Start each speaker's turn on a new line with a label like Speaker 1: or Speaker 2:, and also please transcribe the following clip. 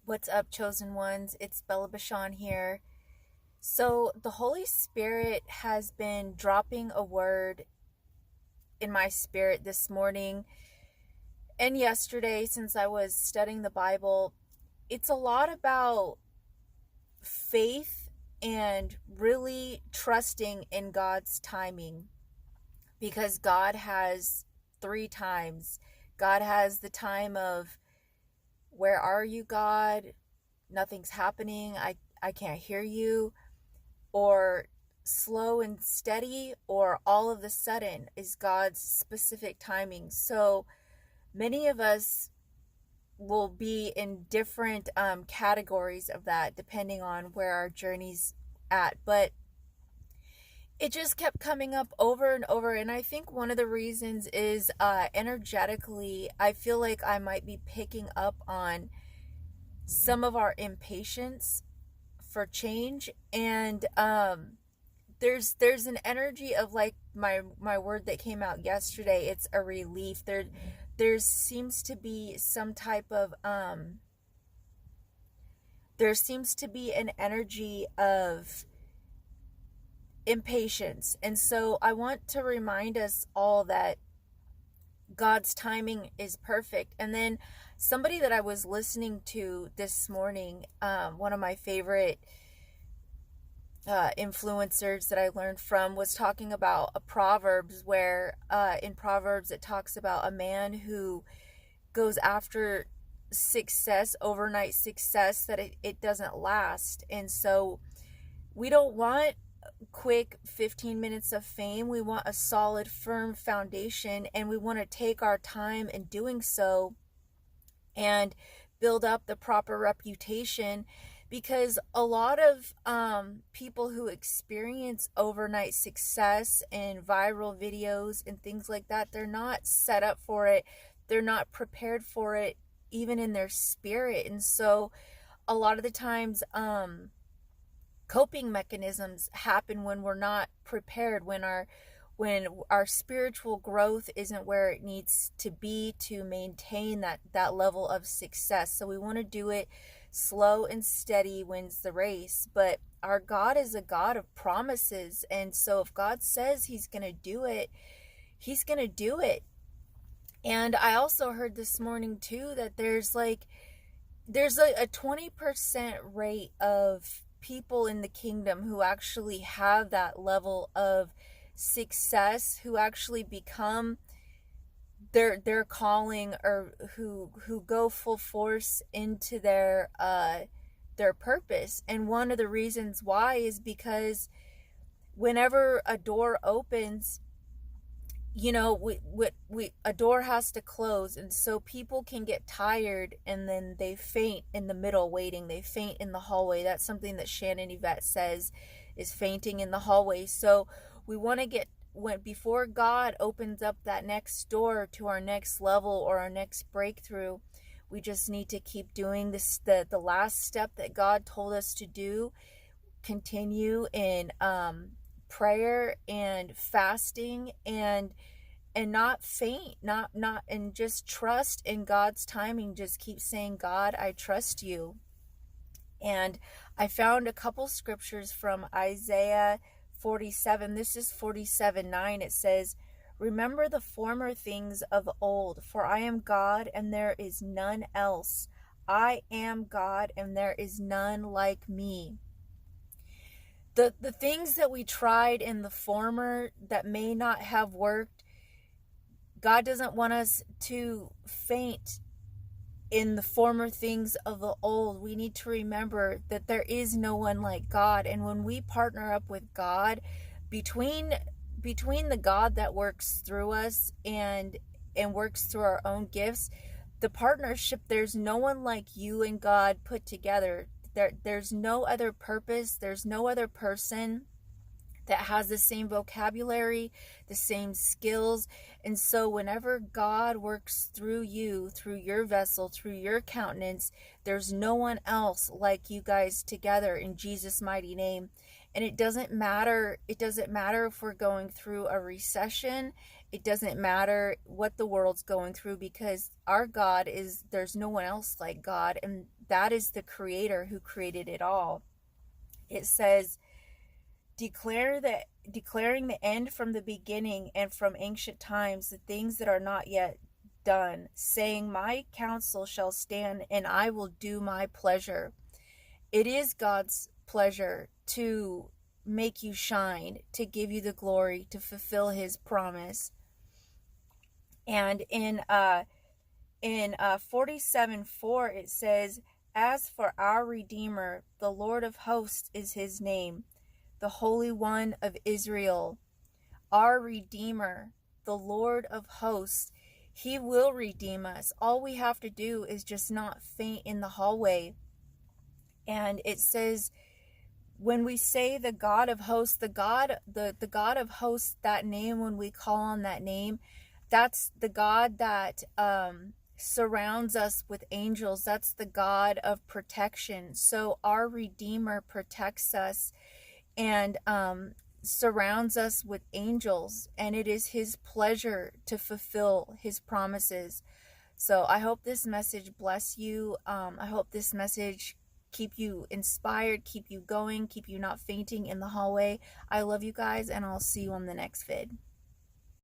Speaker 1: What's up, chosen ones? It's Bella Bashan here. So, the Holy Spirit has been dropping a word in my spirit this morning and yesterday since I was studying the Bible. It's a lot about faith and really trusting in God's timing because God has three times. God has the time of, where are you, God? Nothing's happening. I can't hear you. Or slow and steady, or all of the sudden is God's specific timing. So many of us will be in different categories of that depending on where our journey's at. But it just kept coming up over and over. And I think one of the reasons is energetically, I feel like I might be picking up on some of our impatience for change. And there's an energy of, like, my word that came out yesterday. It's a relief. There seems to be some type of there seems to be an energy of impatience. And so I want to remind us all that God's timing is perfect. And then somebody that I was listening to this morning, one of my favorite influencers that I learned from, was talking about a Proverbs where in Proverbs it talks about a man who goes after success, overnight success, that it doesn't last. And so we don't want quick 15 minutes of fame. We want a solid, firm foundation, and we want to take our time in doing so and build up the proper reputation. Because a lot of people who experience overnight success and viral videos and things like that, they're not set up for it. They're not prepared for it, even in their spirit. And so a lot of the times, coping mechanisms happen when we're not prepared, when our spiritual growth isn't where it needs to be to maintain that level of success. So we want to do it slow and steady wins the race. But our God is a God of promises. And so if God says he's going to do it, he's going to do it. And I also heard this morning too that there's a 20% rate of people in the kingdom who actually have that level of success, who actually become their calling, or who go full force into their purpose. And one of the reasons why is because whenever a door opens, a door has to close, and so people can get tired and then they faint in the middle waiting. They faint in the hallway. That's something that Shannon Yvette says, is fainting in the hallway. So we want to before God opens up that next door to our next level or our next breakthrough, we just need to keep doing this, the last step that God told us to do. Continue in prayer and fasting, and not faint, not and just trust in God's timing. Just keep saying, God, I trust you. And I found a couple scriptures from Isaiah 47. This is 47:9. It says, remember the former things of old, for I am God and there is none else. I am God and there is none like me. The things that we tried in the former that may not have worked, God doesn't want us to faint in the former things of the old. We need to remember that there is no one like God. And when we partner up with God, between the God that works through us and works through our own gifts, the partnership, there's no one like you and God put together. There's no other purpose. There's no other person that has the same vocabulary, the same skills. And so whenever God works through you, through your vessel, through your countenance, there's no one else like you guys together, in Jesus' mighty name. And it doesn't matter if we're going through a recession. It doesn't matter what the world's going through, because our God is, there's no one else like God, and that is the creator who created it all. It says, declaring the end from the beginning and from ancient times, the things that are not yet done, saying, my counsel shall stand, and I will do my pleasure. It is God's pleasure to make you shine, to give you the glory, to fulfill his promise. And in 47:4 it says, as for our Redeemer, the Lord of hosts is his name, the Holy One of Israel. Our Redeemer, the Lord of hosts, he will redeem us. All we have to do is just not faint in the hallway. And it says, when we say the God of hosts, the God of hosts, that name, when we call on that name, that's the God that surrounds us with angels. That's the God of protection. So our Redeemer protects us and surrounds us with angels, and it is his pleasure to fulfill his promises. So I hope this message bless you. I hope this message keep you inspired, keep you going, keep you not fainting in the hallway. I love you guys, and I'll see you on the next vid.